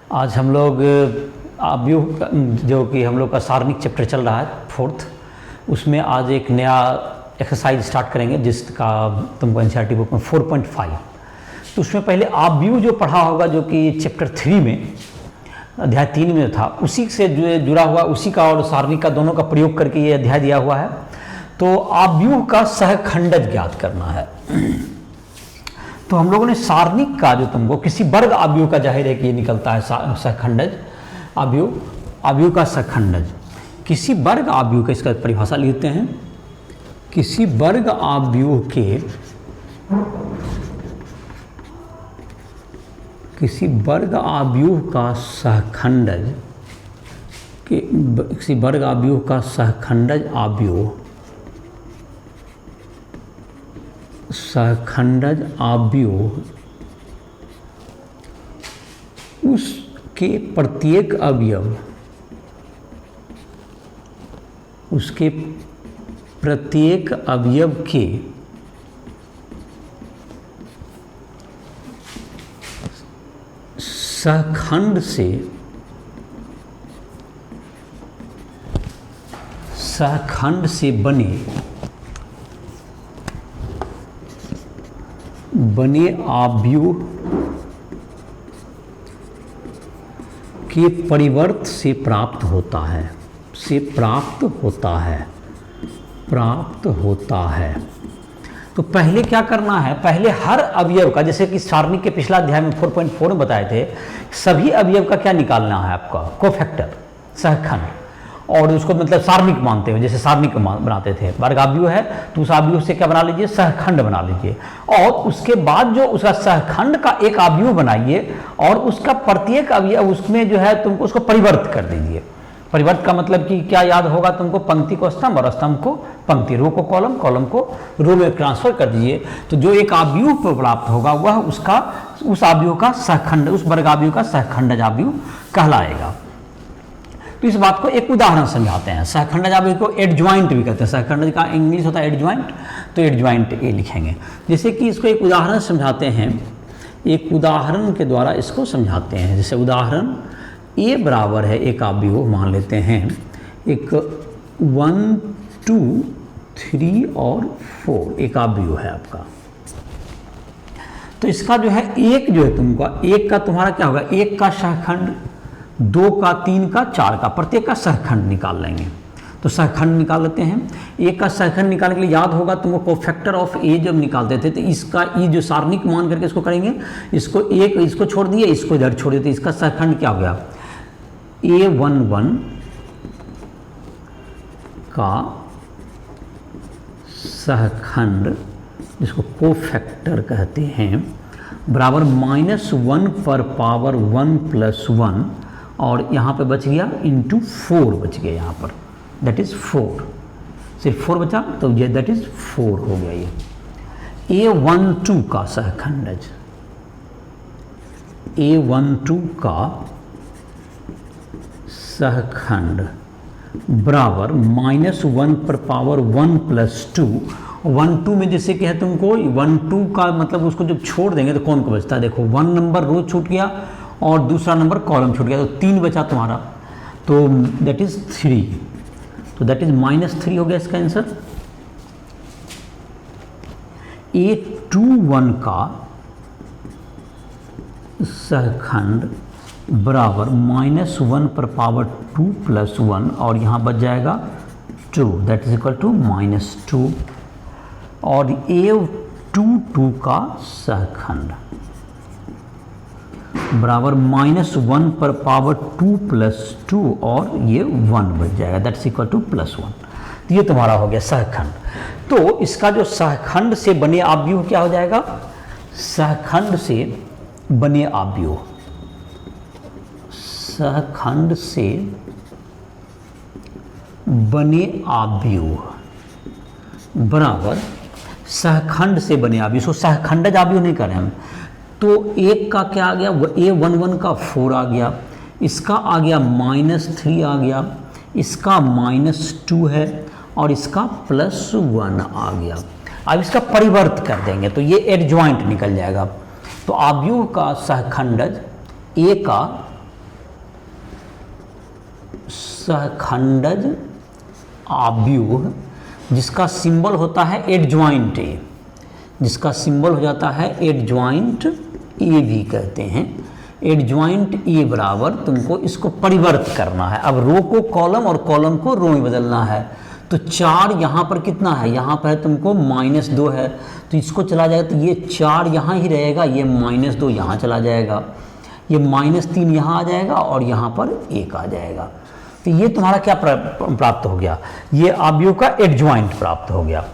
आज हम लोग अवयव जो कि हम लोग का सारणिक चैप्टर चल रहा है 4th, उसमें आज एक नया एक्सरसाइज स्टार्ट करेंगे जिसका तुमको एनसीईआरटी बुक में 4.5। तो उसमें पहले अवयव जो पढ़ा होगा जो कि चैप्टर 3 में अध्याय 3 में था, उसी से जुड़ा हुआ उसी का और सारणिक का दोनों का प्रयोग करके ये अध्याय दिया हुआ है। तो अवयव का सहखंडज ज्ञात करना है। तो हम लोगों ने सारणिक का जो तुमको किसी वर्ग अवयव का जाहिर है कि ये निकलता है सहखंडज अवयव का सहखंडज किसी वर्ग अवयव का, इसका परिभाषा लिखते हैं, किसी वर्ग अवयव का सहखंडज किसी वर्ग अवयव का सहखंडज अवयव उसके प्रत्येक अवयव के सहखंड से बने अवयव के परिवर्त से प्राप्त होता है। तो पहले क्या करना है, पहले हर अवयव का, जैसे कि सारणिक के पिछला अध्याय में 4.4 में बताए थे, सभी अवयव का क्या निकालना है आपका, कोफैक्टर, सहखंड, और उसको मतलब सारणिक मानते हो, जैसे सारणिक बनाते थे। वर्ग अवयव है तो उस अवयव से क्या बना लीजिए, सहखंड बना लीजिए, और उसके बाद जो उसका सहखंड का एक अवयव बनाइए और उसका प्रत्येक अवयव उसमें जो है तुमको उसको परिवर्त कर दीजिए। परिवर्त का मतलब कि क्या याद होगा तुमको, पंक्ति को स्तंभ और स्तंभ को पंक्ति, रो को कॉलम, कॉलम को रो में ट्रांसफर कर दीजिए। तो जो एक अवयव प्राप्त होगा वह उस अवयव का सहखंड, उस वर्ग अवयव का सहखंडज अवयव कहलाएगा। तो इस बात को एक उदाहरण समझाते हैं। सहखंडज अवयव को एडज्वाइंट भी कहते हैं। सहखंडज का इंग्लिश होता है एडज्वाइंट, तो एडज्वाइंट ये लिखेंगे। जैसे कि इसको एक उदाहरण समझाते हैं, एक उदाहरण के द्वारा इसको समझाते हैं। जैसे उदाहरण ए बराबर है, एक अवयव मान लेते हैं, एक 1, 2, 3 और 4 एक अवयव है आपका। तो इसका जो है एक जो है तुमको, एक का तुम्हारा क्या होगा, एक का सहखंड, 2 का, 3 का, 4 का, प्रत्येक का सहखंड निकाल लेंगे। तो सहखंड निकाल लेते हैं। एक का सहखंड निकालने के लिए याद होगा तुमको कोफैक्टर ऑफ ए जब निकालते थे तो इसका ये जो सारणिक मान करके इसको करेंगे, इसको एक इसको छोड़ दिए, इसको इधर छोड़ दिए, तो इसका सहखंड क्या हो गया, A11 का सहखंड, जिसको कोफैक्टर कहते हैं, बराबर -1 पर पावर 1 + 1, और यहाँ पे बच गया इंटू 4 बच गया यहाँ पर, दैट इज़ 4, सिर्फ 4 बचा, तो ये दैट इज़ 4 हो गया। ये A12 का सहखंडज, A12 का सहखंड बराबर -1 पर पावर 1 + 2। 1, 2 में जैसे कि है तुमको 1, 2 का मतलब उसको जब छोड़ देंगे तो कौन को बचता है, देखो 1 नंबर रो छूट गया और दूसरा नंबर कॉलम छूट गया, तो 3 बचा तुम्हारा, तो दैट इज़ 3, तो दैट इज़ -3 हो गया इसका आंसर। A21 का सहखंड बराबर -1 पर पावर 2 + 1, और यहाँ बच जाएगा 2, दैट इज इक्वल टू -2। और A22 का सहखंड बराबर -1 पर पावर 2 + 2, और ये 1 बच जाएगा, दैट इज इक्वल टू +1। तो ये तुम्हारा हो गया सहखंड। तो इसका जो सहखंड से बने अवयव क्या हो जाएगा, सहखंड से बने अवयव, सहखंड से बने अवयव बराबर सहखंड से बने अवयव, इसको सहखंडज अवयव नहीं करें हम। तो एक का क्या आ गया, A11 का 4 आ गया, इसका आ गया -3 आ गया, इसका -2 है, और इसका +1 आ गया। अब इसका परिवर्त कर देंगे तो ये एडजॉइंट निकल जाएगा। तो अवयव का सहखंडज ए का सहखंडज आव्यूह जिसका सिंबल होता है एडजॉइंट ए, जिसका सिंबल हो जाता है एडजॉइंट ए भी कहते हैं। एडजॉइंट ए बराबर तुमको इसको परिवर्त करना है। अब रो को कॉलम और कॉलम को रो में बदलना है। तो 4 यहाँ पर कितना है, यहाँ पर तुमको -2 है, तो इसको चला जाएगा तो ये 4 यहाँ ही रहेगा, ये -2 यहाँ चला जाएगा, ये -3 यहाँ आ जाएगा और यहाँ पर 1 आ जाएगा। तो ये तुम्हारा क्या प्राप्त हो गया, ये अवयव का एडजॉइंट प्राप्त हो गया।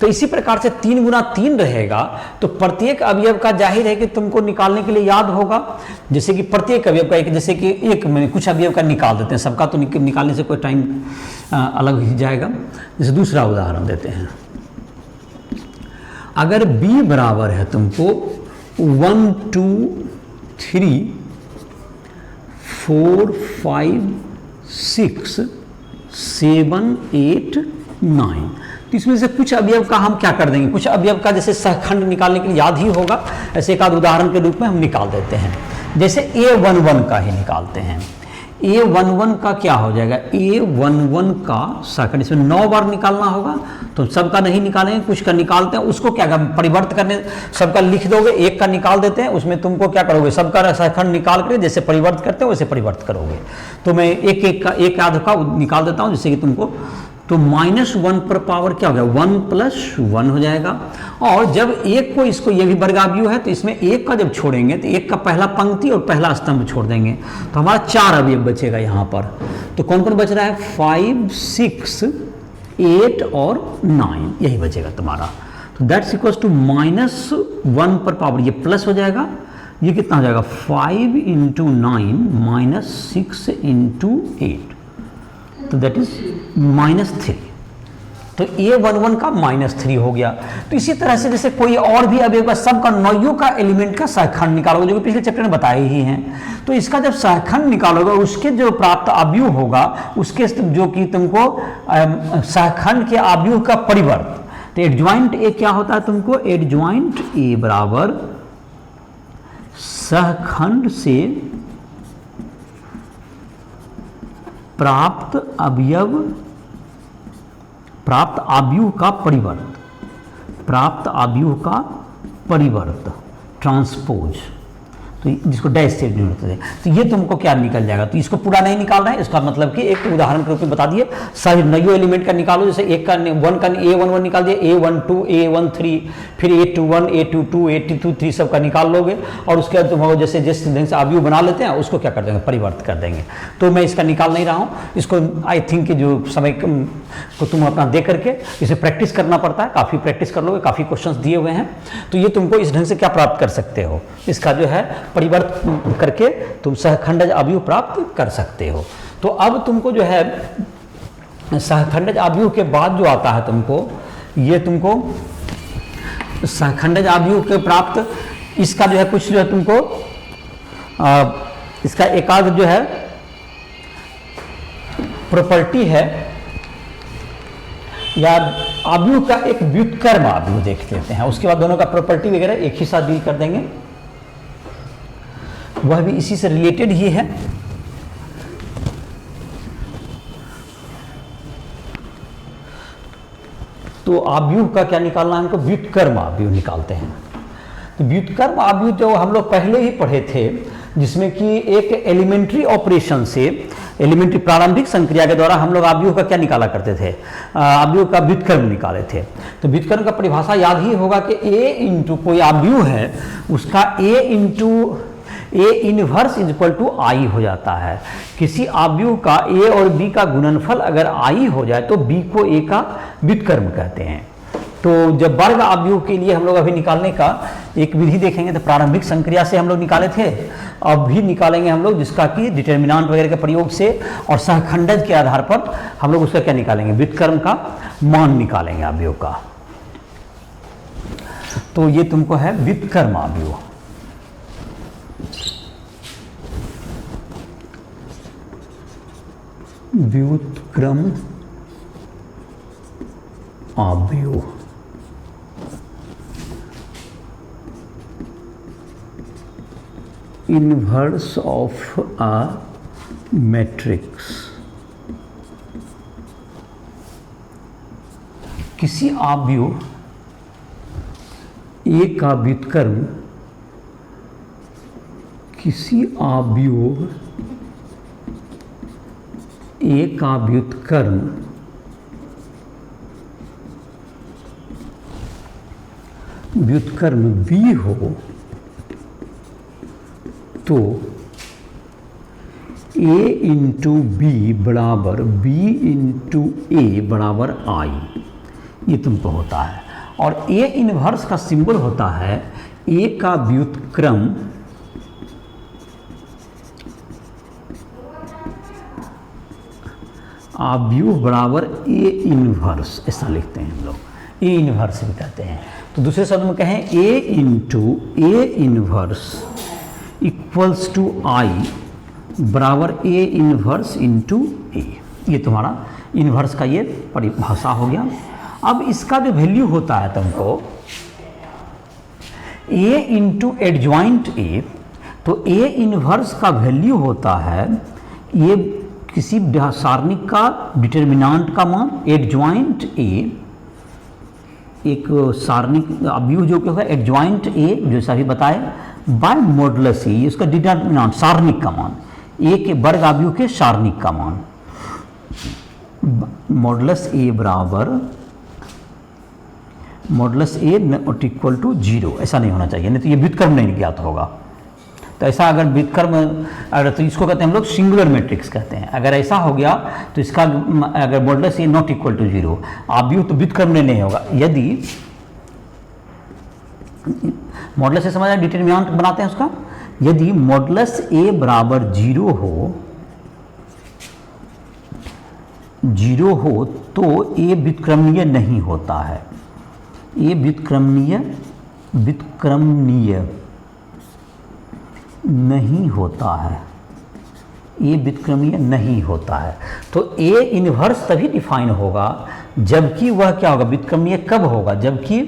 तो इसी प्रकार से 3 गुना 3 रहेगा, तो प्रत्येक अवयव का जाहिर है कि तुमको निकालने के लिए याद होगा। जैसे कि प्रत्येक अवयव का एक, जैसे कि एक में कुछ अवयव का निकाल देते हैं, सबका तो निकालने से कोई टाइम अलग ही जाएगा। जैसे दूसरा उदाहरण देते हैं, अगर b बराबर है तुमको 1 2 3 4 5 6 7 8 9, तो इसमें से कुछ अवयव का हम क्या कर देंगे, कुछ अवयव का जैसे सहखंड निकालने के लिए याद ही होगा, ऐसे एक आध उदाहरण के रूप में हम निकाल देते हैं। जैसे A11 का ही निकालते हैं। A11 का क्या हो जाएगा, A11 का सहखंड, इसमें 9 बार निकालना होगा, तो सबका नहीं निकालेंगे, कुछ का निकालते हैं। उसको क्या परिवर्त करने, सबका लिख दोगे, एक का निकाल देते हैं, उसमें तुमको क्या करोगे, सबका सहखंड निकाल कर जैसे परिवर्त करते हो वैसे परिवर्त करोगे। तो मैं एक आध का निकाल देता हूँ जिससे कि तुमको, तो -1 पर पावर क्या हो गया, 1 + 1 हो जाएगा। और जब एक को, इसको ये भी वर्गाव्यूह है, तो इसमें एक का जब छोड़ेंगे तो एक का पहला पंक्ति और पहला स्तंभ छोड़ देंगे, तो हमारा 4 अवयव बचेगा यहाँ पर। तो कौन कौन बच रहा है, 5 6 8 और 9, यही बचेगा तुम्हारा। तो दैट्स इक्वल्स टू -1 पर पावर, ये प्लस हो जाएगा, ये कितना हो जाएगा 5 × 9 -6 × 8, तो दैट इज -3। तो A11 का -3 हो गया। तो इसी तरह से जैसे कोई और भी अवयव का, सबका 9 का एलिमेंट का सहखंड निकालोगे, जो कि पिछले चैप्टर में बताए ही हैं। तो इसका जब सहखंड निकालोगे, उसके जो प्राप्त अवयव होगा, उसके जो कि तुमको सहखंड के अवयव का परिवर्त, तो एडजॉइंट ए क्या होता है तुमको, एडजॉइंट ए बराबर सहखंड से प्राप्त अवयव का परिवर्त, प्राप्त अवयव का परिवर्त, ट्रांसपोज, तो जिसको डैश से जोड़ते हैं। तो ये तुमको क्या निकल जाएगा, तो इसको पूरा नहीं निकालना है, इसका मतलब कि एक उदाहरण के रूप में बता दिए, सारे नयो एलिमेंट का निकालो। जैसे एक का 1 का A11 निकाल दिया, A12 A13, फिर A21 A22 A23 सब का निकाल लोगे, और उसके बाद तुम जैसे जिस ढंग से अवयव बना लेते हैं उसको क्या कर देंगे, परिवर्त कर देंगे। तो मैं इसका निकाल नहीं रहा हूँ, इसको आई थिंक कि जो समय को तुम अपना दे करके इसे प्रैक्टिस करना पड़ता है, काफ़ी प्रैक्टिस कर लोगे, काफ़ी क्वेश्चंस दिए हुए हैं। तो ये तुमको इस ढंग से क्या प्राप्त कर सकते हो, इसका जो है परिवर्त करके तुम सहखंडज अवयव प्राप्त कर सकते हो। तो अब तुमको जो है सहखंडज अवयव के बाद जो आता है तुमको, ये तुमको सहखंडज अवयव के प्राप्त, इसका जो है कुछ जो है तुमको इसका एकाध जो है प्रॉपर्टी है, या अवयव का एक व्युत्क्रम अवयव देख लेते हैं, उसके बाद दोनों का प्रॉपर्टी वगैरह एक ही साथ डील कर देंगे, वह भी इसी से रिलेटेड ही है। तो अवयव का क्या निकालना है हमको, व्युत्क्रम अवयव निकालते हैं। तो व्युत्क्रम अवयव जो हम लोग पहले ही पढ़े थे, जिसमें कि एक एलिमेंट्री ऑपरेशन से, एलिमेंट्री प्रारंभिक संक्रिया के द्वारा हम लोग अवयव का क्या निकाला करते थे, अवयव का व्युत्क्रम निकाले थे। तो व्युत्क्रम का परिभाषा याद ही होगा कि A इंटू कोई अवयव है, उसका A into A inverse equal to I हो जाता है। किसी अवयव का A और B का गुणनफल अगर I हो जाए तो B को A का व्युत्क्रम कहते हैं। तो जब वर्ग अवयव के लिए हम लोग अभी निकालने का एक विधि देखेंगे, तो प्रारंभिक संक्रिया से हम लोग निकाले थे, अब भी निकालेंगे हम लोग, जिसका कि डिटर्मिनेंट वगैरह के प्रयोग से और सहखंडज के आधार पर हम लोग उसका क्या निकालेंगे, व्युत्क्रम का मान निकालेंगे अवयव का। तो ये तुमको है व्युत्क्रम अवयव। व्युत्क्रम अवयव इनवर्स ऑफ अ मैट्रिक्स। किसी अवयव ए का व्युत्क्रम किसी अवयव ए का व्युत्क्रम बी हो तो a इंटू बी बराबर b इंटू ए बराबर आई, ये तुमको होता है। और a इनवर्स का सिंबल होता है a का व्युत्क्रम अवयव बराबर a इनवर्स, ऐसा लिखते हैं हम लोग, a इनवर्स भी कहते हैं। तो दूसरे शब्द में कहें a into A inverse equals to I बराबर ए इनवर्स इंटू ए, ये तुम्हारा इनवर्स का ये परिभाषा हो गया। अब इसका जो वैल्यू होता है तुमको ए इंटू एडजॉइंट ए, तो ए इनवर्स का वैल्यू होता है ये किसी सारणिक का डिटर्मिनेंट का मान, एडजॉइंट ए एक सारणिक अवयव जो क्या होगा एडजॉइंट ए जैसा भी बताए बाय मॉडुलस ए, इसका डिटर्मिनेंट सारणिक का मान, ए के वर्ग अवयव के सारणिक का मान, मॉडुलस ए बराबर modulus A not equal to 0, ऐसा नहीं होना चाहिए, नहीं तो ये व्युत्क्रम नहीं ज्ञात होगा। तो ऐसा अगर व्युत्क्रम, अगर तो इसको कहते हैं हम लोग सिंगुलर मैट्रिक्स कहते हैं। अगर ऐसा हो गया तो इसका अगर modulus A not equal to 0 अवयव तो व्युत्क्रम नहीं होगा। यदि मॉडुलस ए समझ डिटरमिनेंट बनाते हैं उसका, यदि मॉडुलस ए बराबर 0 हो तो ए व्युत्क्रमणीय नहीं होता है, ये व्युत्क्रमणीय नहीं होता है, ये व्युत्क्रमणीय नहीं होता है। तो ए इनवर्स तभी डिफाइन होगा जबकि वह क्या होगा, व्युत्क्रमणीय कब होगा, जबकि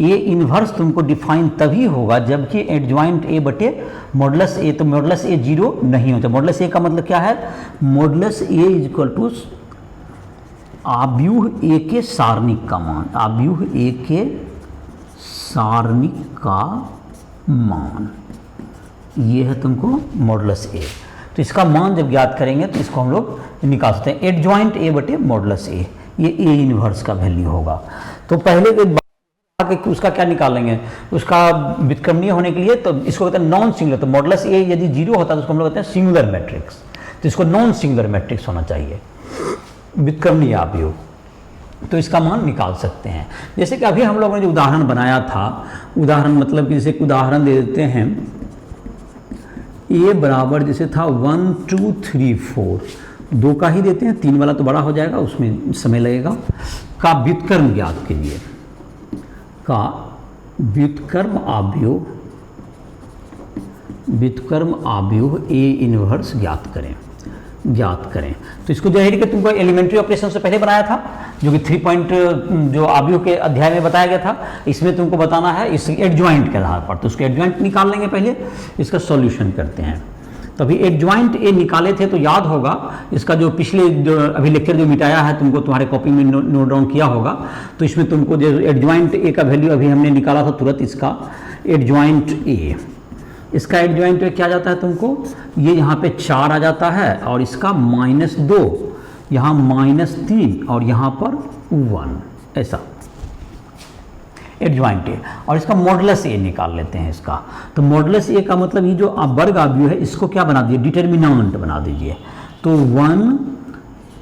ए इनवर्स तुमको डिफाइन तभी होगा जबकि एडजॉइंट ए बटे मॉडुलस ए, तो मॉडुलस ए 0 नहीं होता। मॉडुलस ए का मतलब क्या है, modulus A is equal to अवयव ए के सारणिक का मान, अवयव ए के सारणिक का मान, ये है तुमको मॉडुलस ए। तो इसका मान जब ज्ञात करेंगे तो इसको हम लोग निकाल सकते हैं, एडजॉइंट ए बटे मॉडुलस ए, ये ए इनवर्स का वैल्यू होगा। तो पहले कि उसका क्या निकालेंगे, उसका व्युत्क्रमणीय होने के लिए तो इसको कहते हैं नॉन सिंगुलर। तो मॉडुलस ए यदि 0 होता है तो उसको हम लोग कहते हैं सिंगुलर मैट्रिक्स, तो इसको नॉन सिंगुलर मैट्रिक्स होना चाहिए, व्युत्क्रमणीय अवयव, तो इसका मान निकाल सकते हैं। जैसे कि अभी हम लोगों ने जो उदाहरण बनाया था, उदाहरण मतलब कि जैसे उदाहरण दे देते हैं, ए बराबर जैसे था 1 2 3 4, 2 का ही देते हैं, 3 वाला तो बड़ा हो जाएगा, उसमें समय लगेगा। का व्युत्क्रम ज्ञात कीजिए, का व्युत्क्रम अवयव ए इनवर्स ज्ञात करें। तो इसको जो है कि तुमको एलिमेंट्री ऑपरेशन से पहले बनाया था, जो कि 3 पॉइंट जो अवयव के अध्याय में बताया गया था, इसमें तुमको बताना है इस एडजॉइंट के आधार पर। तो उसके एडजॉइंट निकाल लेंगे, पहले इसका सॉल्यूशन करते हैं। तो अभी एडजॉइंट ए निकाले थे तो याद होगा, इसका जो पिछले जो अभी लेक्चर जो मिटाया है तुमको तुम्हारे कॉपी में नोट डाउन किया होगा, तो इसमें तुमको जो एडजॉइंट ए का वैल्यू अभी हमने निकाला था तुरंत, इसका एडजॉइंट ए, इसका एडजॉइंट क्या जाता है तुमको, ये यहाँ पे 4 आ जाता है और इसका -2, यहाँ -3 और यहाँ पर 1, ऐसा एडजॉइंट ए। और इसका मॉडुलस ए निकाल लेते हैं इसका। तो मॉडुलस ए का मतलब ये जो वर्ग अवयव है इसको क्या बना दीजिए, डिटर्मिनेंट बना दीजिए। तो 1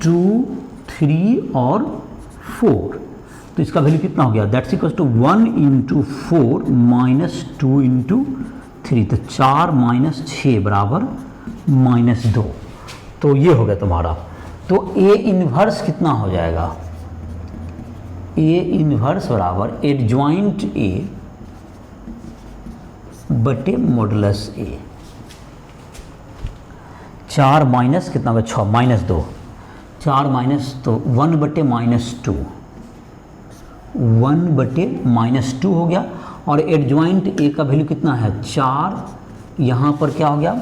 2 3 और 4, तो इसका वैल्यू कितना हो गया, दैट्स इक्वल टू 1 × 4 -2 × 3, तो 4 - 6 बराबर -2, तो ये हो गया तुम्हारा। तो ए इनवर्स कितना हो जाएगा, ए इनवर्स बराबर एडजॉइंट ए बटे मॉडुलस ए, 4 माइनस कितना होगा 6 -2, 4 माइनस तो 1 बटे -2, 1 बटे -2 हो गया। और एडजॉइंट ए का वैल्यू कितना है 4, यहाँ पर क्या हो गया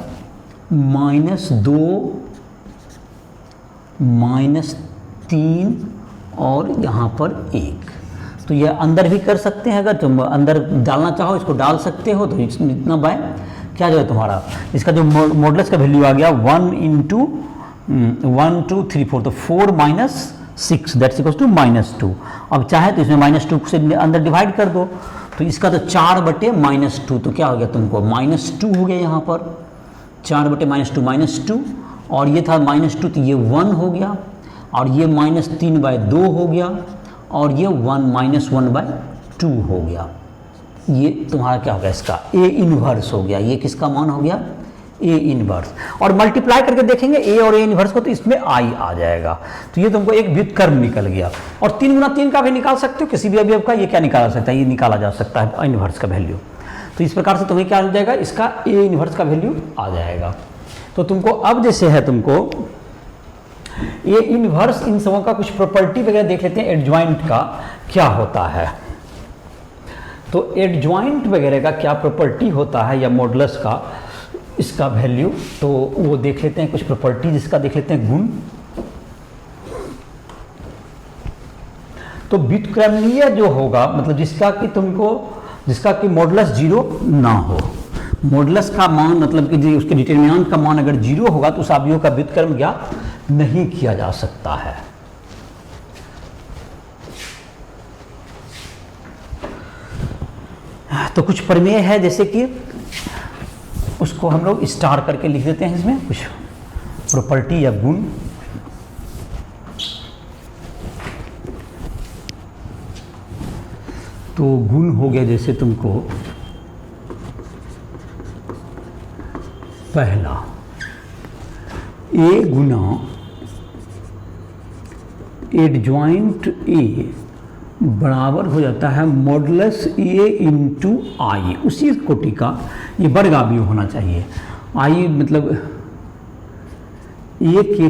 -2 -3 और यहाँ पर 1, तो ये अंदर भी कर सकते हैं, अगर तुम अंदर डालना चाहो इसको डाल सकते हो। तो इतना बाय क्या जो है तुम्हारा इसका जो मॉडुलस का वैल्यू आ गया 1 इंटू 1 2 3 4, तो 4 माइनस 6 दैट्स इक्वल टू -2। अब चाहे तो इसमें -2 से अंदर डिवाइड कर दो, तो इसका तो 4/-2, तो क्या हो गया तुमको -2 हो गया यहाँ पर, 4/-2 -2, और ये था -2 तो ये 1 हो गया, और ये -3/2 हो गया, और ये 1 हो गया। ये तुम्हारा क्या हो गया, इसका A इन्वर्स हो गया। ये किसका मान हो गया, A इन्वर्स। और मल्टीप्लाई करके देखेंगे A और A इन्वर्स को, तो इसमें I आ जाएगा। तो ये तुमको एक व्युत्क्रम निकल गया। और 3 × 3 का भी निकाल सकते हो, किसी भी अवयव का ये क्या निकाला सकता है, ये निकाला जा सकता है इन्वर्स का वैल्यू। तो इस प्रकार से तुम्हें क्या आ जाएगा, इसका A इन्वर्स का वैल्यू आ जाएगा। तो तुमको अब जैसे है तुमको A इन्वर्स, इन सबों का कुछ प्रॉपर्टी वगैरह देख लेते हैं, एडजॉइंट का क्या होता है। तो एडजॉइंट वगैरह का क्या प्रॉपर्टी होता है, या मॉडुलस का इसका वैल्यू, तो वो देख लेते हैं। कुछ प्रॉपर्टी जिसका देख लेते हैं गुण। तो व्युत्क्रमणीय जो होगा, मतलब जिसका कि मॉडुलस 0 ना हो। मॉडुलस का मान मतलब कि उसके डिटरमिनेंट का मान अगर 0 होगा तो उस अवयव का व्युत्क्रम ज्ञात नहीं किया जा सकता है। तो कुछ प्रमेय है, जैसे कि उसको हम लोग स्टार करके लिख देते हैं, इसमें कुछ प्रॉपर्टी या गुण। तो गुण हो गया जैसे तुमको पहला A गुना एडजॉइंट A बराबर हो जाता है मॉडुलस A इंटू आई। उसी कोटि का ये वर्ग अवयव होना चाहिए। आई मतलब A की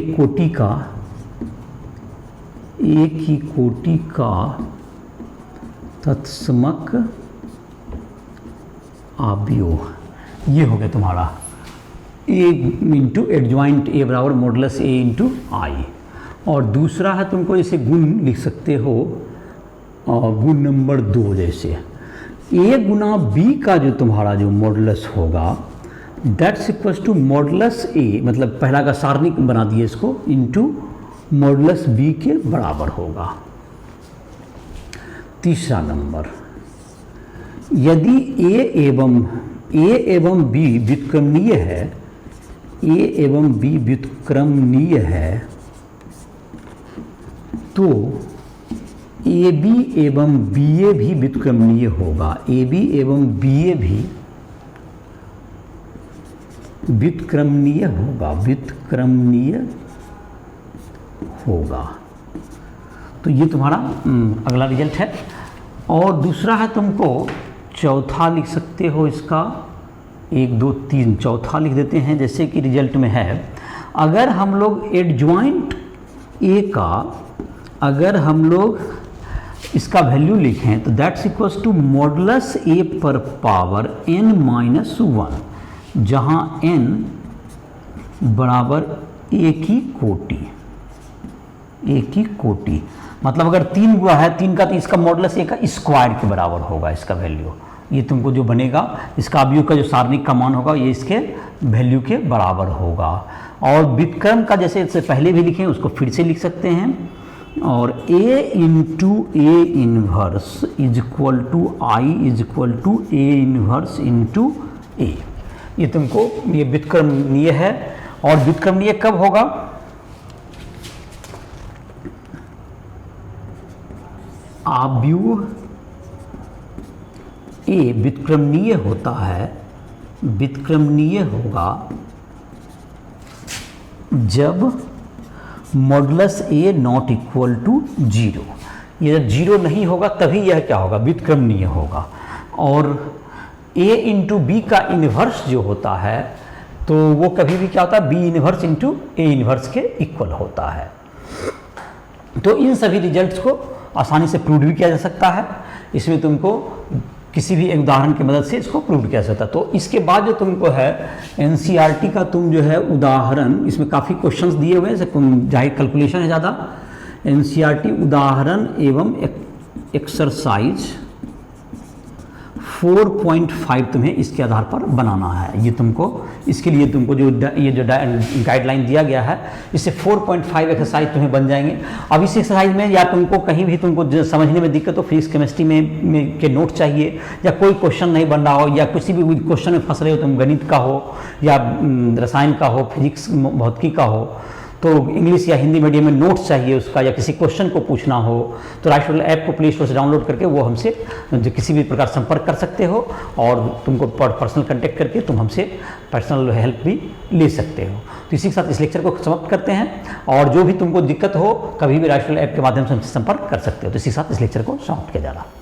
कोटि का तत्समक अवयव, ये हो गया तुम्हारा A इंटू एडजॉइंट A बराबर मॉडुलस A इंटू आई। और दूसरा है तुमको जैसे गुण लिख सकते हो, गुण नंबर 2 जैसे A गुना B का जो तुम्हारा जो मॉडुलस होगा that's equals to modulus A, मतलब पहला का सारणिक बना दिए इसको, इंटू मॉडुलस B के बराबर होगा। तीसरा नंबर, यदि A एवं B व्युत्क्रमणीय है, A एवं B व्युत्क्रमणीय है, तो AB एवं BA भी व्युत्क्रमणीय होगा। AB एवं BA भी व्युत्क्रमणीय होगा। तो ये तुम्हारा अगला रिजल्ट है। और दूसरा है तुमको चौथा लिख सकते हो, इसका 1 2 3 चौथा लिख देते हैं। जैसे कि रिजल्ट में है, अगर हम लोग एडजॉइंट A का अगर हम लोग इसका वैल्यू लिखें तो that's equals to modulus A पर पावर n-1, जहाँ n बराबर A की कोटि। मतलब अगर 3 हुआ है 3 का, तो इसका मॉडुलस A का स्क्वायर के बराबर होगा इसका वैल्यू। ये तुमको जो बनेगा इसका अवयव का जो सारणिक का मान होगा ये इसके वैल्यू के बराबर होगा। और व्युत्क्रम का जैसे इससे पहले भी लिखे उसको फिर से लिख सकते हैं, और A into A inverse is equal to I is equal to A inverse into A। ये तुमको ये व्युत्क्रमणीय है। और व्युत्क्रमणीय कब होगा, अवयव A व्युत्क्रमणीय होता है, व्युत्क्रमणीय होगा जब modulus A not equal to 0। ये जब 0 नहीं होगा तभी यह क्या होगा, व्युत्क्रमणीय होगा। और A इंटू B का इन्वर्स जो होता है तो वो कभी भी क्या होता है, B inverse into A inverse के इक्वल होता है। तो इन सभी रिजल्ट्स को आसानी से प्रूव भी किया जा सकता है। इसमें तुमको किसी भी एक उदाहरण की मदद से इसको प्रूव किया जा सकता है। तो इसके बाद जो तुमको है NCERT का तुम जो है उदाहरण, इसमें काफ़ी क्वेश्चंस दिए हुए हैं, जाहिर कैलकुलेशन है ज़्यादा। NCERT उदाहरण एवं एक्सरसाइज 4.5 तुम्हें इसके आधार पर बनाना है। ये तुमको इसके लिए तुमको जो ये जो गाइडलाइन दिया गया है, इससे 4.5 एक्सरसाइज तुम्हें बन जाएंगे। अब इस एक्सरसाइज में या तुमको कहीं भी तुमको समझने में दिक्कत हो, फिजिक्स केमिस्ट्री में के नोट चाहिए, या कोई क्वेश्चन नहीं बन रहा हो, या किसी भी क्वेश्चन में फंस रहे हो, तुम गणित का हो या रसायन का हो, फिजिक्स भौतिकी का हो, तो इंग्लिश या हिंदी मीडियम में नोट्स चाहिए उसका, या किसी क्वेश्चन को पूछना हो, तो राइट स्टूडेंट ऐप को प्ले स्टोर से डाउनलोड करके वो हमसे जो किसी भी प्रकार संपर्क कर सकते हो, और तुमको पर्सनल कांटेक्ट करके तुम हमसे पर्सनल हेल्प भी ले सकते हो। तो इसी के साथ इस लेक्चर को समाप्त करते हैं, और जो भी तुमको दिक्कत हो कभी भी राइट स्टूडेंट ऐप के माध्यम से हमसे संपर्क कर सकते हो। तो इसी के साथ इस लेक्चर को समाप्त किया जा रहा है।